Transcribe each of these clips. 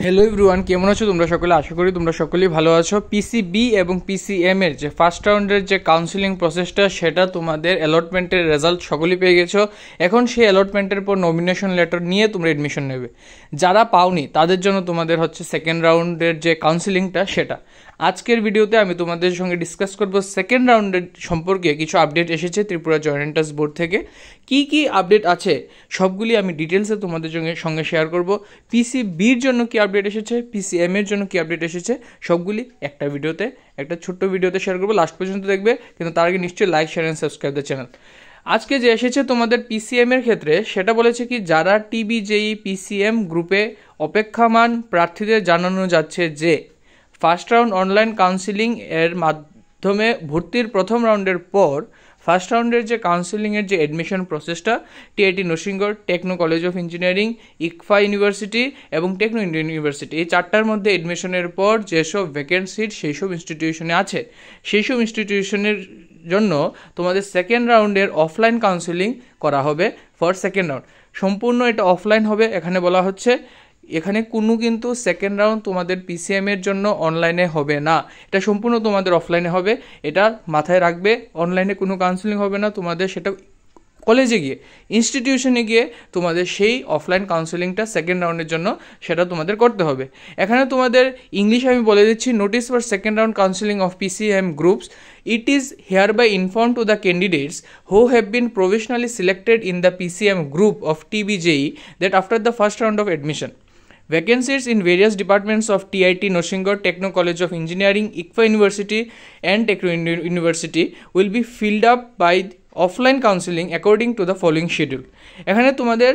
Hello everyone, কেমন আছো তোমরা সকলে? আশা করি তোমরা সকলেই ভালো আছো। পিসিবি এবং পিসিএম এর যে ফার্স্ট রাউন্ডের যে কাউন্সিলিং প্রসেসটা, সেটা তোমাদের অ্যালটমেন্টের রেজাল্ট সকলেই পেয়ে গেছো। এখন সেই অ্যালটমেন্টের পর নমিনেশন লেটার নিয়ে তোমরা এডমিশন নেবে। যারা পাওনি তাদের জন্য তোমাদের হচ্ছে সেকেন্ড রাউন্ডের যে কাউন্সিলিংটা, সেটা আজকের ভিডিওতে আমি তোমাদের সঙ্গে ডিসকাস করব। সেকেন্ড রাউন্ডের সম্পর্কে কিছু আপডেট এসেছে ত্রিপুরা জয়েন্ট এন্ট্রান্স বোর্ড থেকে। কি আপডেট আছে সবগুলি আমি ডিটেলসে তোমাদের সঙ্গে শেয়ার করব। পিসিবির জন্য কি আপডেট এসেছে, পিসিএম এর জন্য কি আপডেট এসেছে, সবগুলি একটা ছোট্ট ভিডিওতে শেয়ার করবো। লাস্ট পর্যন্ত দেখবে, কিন্তু তার আগে নিশ্চয়ই like, share and subscribe the channel. আজকে যে এসেছে তোমাদের পিসিএম এর ক্ষেত্রে, সেটা বলেছে কি যারা টিবি জেই পিসিএম গ্রুপে অপেক্ষমান প্রার্থীদের জানানো যাচ্ছে যে ফার্স্ট রাউন্ড অনলাইন কাউন্সিলিং এর মাধ্যমে ভর্তির প্রথম রাউন্ডের পর ফার্স্ট রাউন্ডের যে কাউন্সিলিংয়ের যে অ্যাডমিশন প্রসেসটা TIT Narsingarh, techno college of engineering, ICFAI university এবং টেকনো ইন্ডিয়ান ইউনিভার্সিটি, এই চারটার মধ্যে অ্যাডমিশনের পর যেসব ভ্যাকেন্ট সিট সেই সব ইনস্টিটিউশনে আছে, সেই সব ইনস্টিটিউশনের জন্য তোমাদের সেকেন্ড রাউন্ডের অফলাইন কাউন্সিলিং করা হবে ফর সেকেন্ড রাউন্ড। সম্পূর্ণ এটা অফলাইন হবে। এখানে বলা হচ্ছে এখানে কিন্তু সেকেন্ড রাউন্ড তোমাদের পিসিএম এর জন্য অনলাইনে হবে না, এটা সম্পূর্ণ তোমাদের অফলাইনে হবে। এটা মাথায় রাখবে, অনলাইনে কোনো কাউন্সিলিং হবে না তোমাদের। সেটা কলেজে গিয়ে, ইনস্টিটিউশনে গিয়ে তোমাদের সেই অফলাইন কাউন্সিলিংটা সেকেন্ড রাউন্ডের জন্য সেটা তোমাদের করতে হবে। এখানে তোমাদের ইংলিশে আমি বলে দিচ্ছি, notice for second round counselling of PCM groups, it is hereby informed to the candidates who have been provisionally selected in the PCM group of TBJE that after the first round of admission, vacancies in various departments of TIT Nrsinghgad, Techno College of Engineering, ICFA University and Techno University will be filled up by offline counselling according to the following schedule. এখানে তোমাদের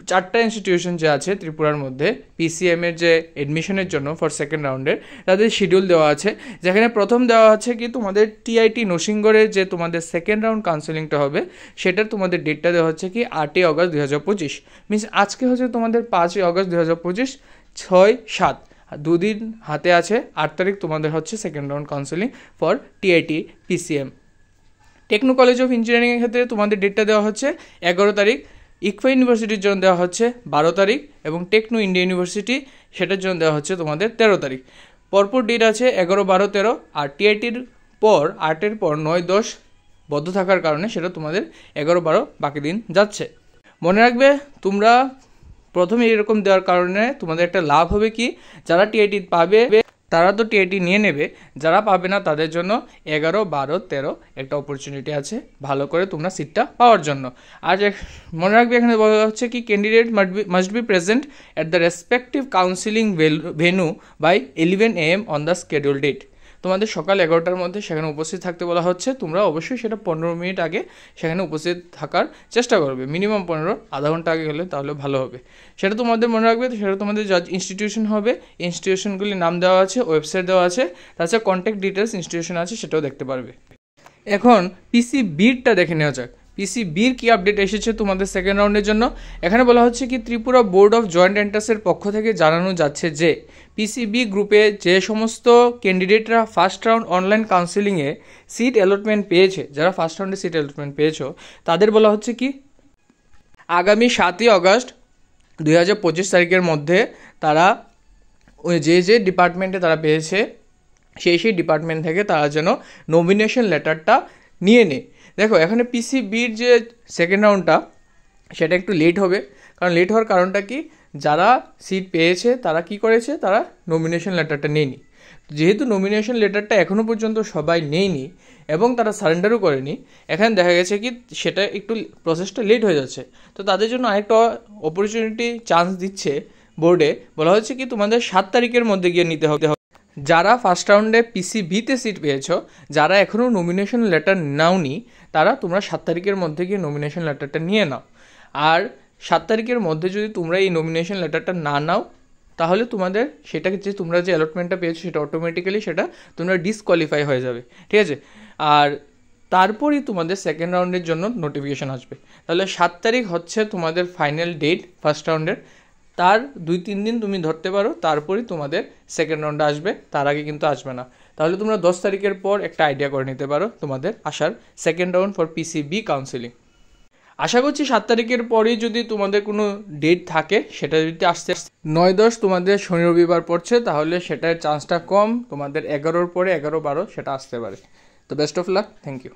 চারটা institution যে আছে ত্রিপুরার মধ্যে PCM এর যে এডমিশনের জন্য ফর সেকেন্ড রাউন্ডের, তাদের শিডিউল দেওয়া আছে। যেখানে প্রথম দেওয়া আছে কি তোমাদের টিআইটি নরসিংগড়ের যে তোমাদের সেকেন্ড রাউন্ড কাউন্সিলিংটা হবে, সেটার তোমাদের ডেটটা দেওয়া হচ্ছে কি 8ই অগস্ট 2025। মিনস আজকে হচ্ছে তোমাদের 5ই অগস্ট 2025, 6-7 দুদিন হাতে আছে। 8 তারিখ তোমাদের হচ্ছে second round counselling for TIT PCM. Techno college of ইঞ্জিনিয়ারিংয়ের ক্ষেত্রে তোমাদের ডেটটা দেওয়া হচ্ছে 11 তারিখ, ইকফা ইউনিভার্সিটির জন্য দেওয়া হচ্ছে 12 তারিখ এবং টেকনো ইন্ডিয়া ইউনিভার্সিটি সেটার জন্য দেওয়া হচ্ছে তোমাদের 13 তারিখ। পরপর ডেট আছে 11, 12, 13। আর টিআইটির পর 8-এর পর 9, 10 বদ্ধ থাকার কারণে সেটা তোমাদের 11, 12 বাকি দিন যাচ্ছে। মনে রাখবে, তোমরা প্রথমে এরকম দেওয়ার কারণে তোমাদের একটা লাভ হবে কি, যারা টিআইটি পাবে তারা তো টিআইটি নিয়ে নেবে, যারা পাবে না তাদের জন্য 11, 12, 13 একটা অপরচুনিটি আছে ভালো করে তোমরা সিটটা পাওয়ার জন্য। আর মনে রাখবে, এখানে বলা হচ্ছে কি candidate must be present at the respective counselling venue by 11 AM on the schedule date. তোমাদের সকাল 11টার মধ্যে সেখানে উপস্থিত থাকতে বলা হচ্ছে। তোমরা অবশ্যই সেটা 15 মিনিট আগে সেখানে উপস্থিত থাকার চেষ্টা করবে, মিনিমাম 15, আধা ঘন্টা আগে গেলে তাহলে ভালো হবে। সেটা তোমাদের মনে রাখবে। সেটা তোমাদের যা ইনস্টিটিউশন হবে, ইনস্টিটিউশনগুলির নাম দেওয়া আছে, ওয়েবসাইট দেওয়া আছে, তাছাড়া কন্ট্যাক্ট ডিটেলস ইনস্টিটিউশন আছে, সেটাও দেখতে পারবে। এখন পিসিবিরটা দেখে নেওয়া যাক। পিসিবির কি আপডেট এসেছে তোমাদের সেকেন্ড রাউন্ডের জন্য। এখানে বলা হচ্ছে কি ত্রিপুরা বোর্ড অফ জয়েন্ট এন্ট্রান্সের পক্ষ থেকে জানানো যাচ্ছে যে পিসিবি গ্রুপে যে সমস্ত ক্যান্ডিডেটরা ফার্স্ট রাউন্ড অনলাইন কাউন্সিলিংয়ে সিট অ্যালটমেন্ট পেয়েছে, যারা ফার্স্ট রাউন্ডে সিট অ্যালটমেন্ট পেয়েছো, তাদের বলা হচ্ছে কি আগামী 7ই অগস্ট 2025 তারিখের মধ্যে তারা যে ডিপার্টমেন্টে তারা পেয়েছে সেই ডিপার্টমেন্ট থেকে তারা যেন নমিনেশন লেটারটা নিয়ে নেয়। দেখো, এখানে পিসিবির যে সেকেন্ড রাউন্ডটা সেটা একটু লেট হবে। কারণ লেট হওয়ার কারণটা কি, যারা সিট পেয়েছে তারা কি করেছে, তারা নমিনেশন লেটারটা নেয়নি। যেহেতু নমিনেশন লেটারটা এখনও পর্যন্ত সবাই নেয়নি এবং তারা সারেন্ডারও করেনি, এখানে দেখা গেছে কি সেটা একটু প্রসেসটা লেট হয়ে যাচ্ছে। তো তাদের জন্য আরেকটা অপরচুনিটি চান্স দিচ্ছে বোর্ডে। বলা হচ্ছে কি তোমাদের 7 তারিখের মধ্যে গিয়ে নিতে হবে। যারা ফার্স্ট রাউন্ডে পিসিবিতে সিট পেয়েছো, যারা এখনও নমিনেশন লেটার নাওনি, তোমরা 7 তারিখের মধ্যে গিয়ে নমিনেশন লেটারটা নিয়ে নাও। আর 7 তারিখের মধ্যে যদি তোমরা এই নমিনেশন লেটারটা না নাও, তাহলে তোমাদের সেটাকে যে তোমরা যে অ্যালটমেন্টটা পেয়েছো সেটা অটোমেটিক্যালি সেটা তোমরা ডিসকোয়ালিফাই হয়ে যাবে, ঠিক আছে। আর তারপরই তোমাদের সেকেন্ড রাউন্ডের জন্য নোটিফিকেশান আসবে। তাহলে 7 তারিখ হচ্ছে তোমাদের ফাইনাল ডেট ফার্স্ট রাউন্ডের। তার 2-3 দিন তুমি ধরতে পারো, তারপরই তোমাদের সেকেন্ড রাউন্ডে আসবে, তার আগে কিন্তু আসবে না। তাহলে তোমরা 10 তারিখের পর একটা আইডিয়া করে নিতে পারো তোমাদের আসার second round for PCB counselling. আশা করছি 7 তারিখের পরেই যদি তোমাদের কোনো ডেট থাকে, সেটা যদি আসতে 9-10 তোমাদের শনি রবিবার পড়ছে, তাহলে সেটার চান্সটা কম, তোমাদের 11-র পরে 11-12 সেটা আসতে পারে। তো best of luck, thank you.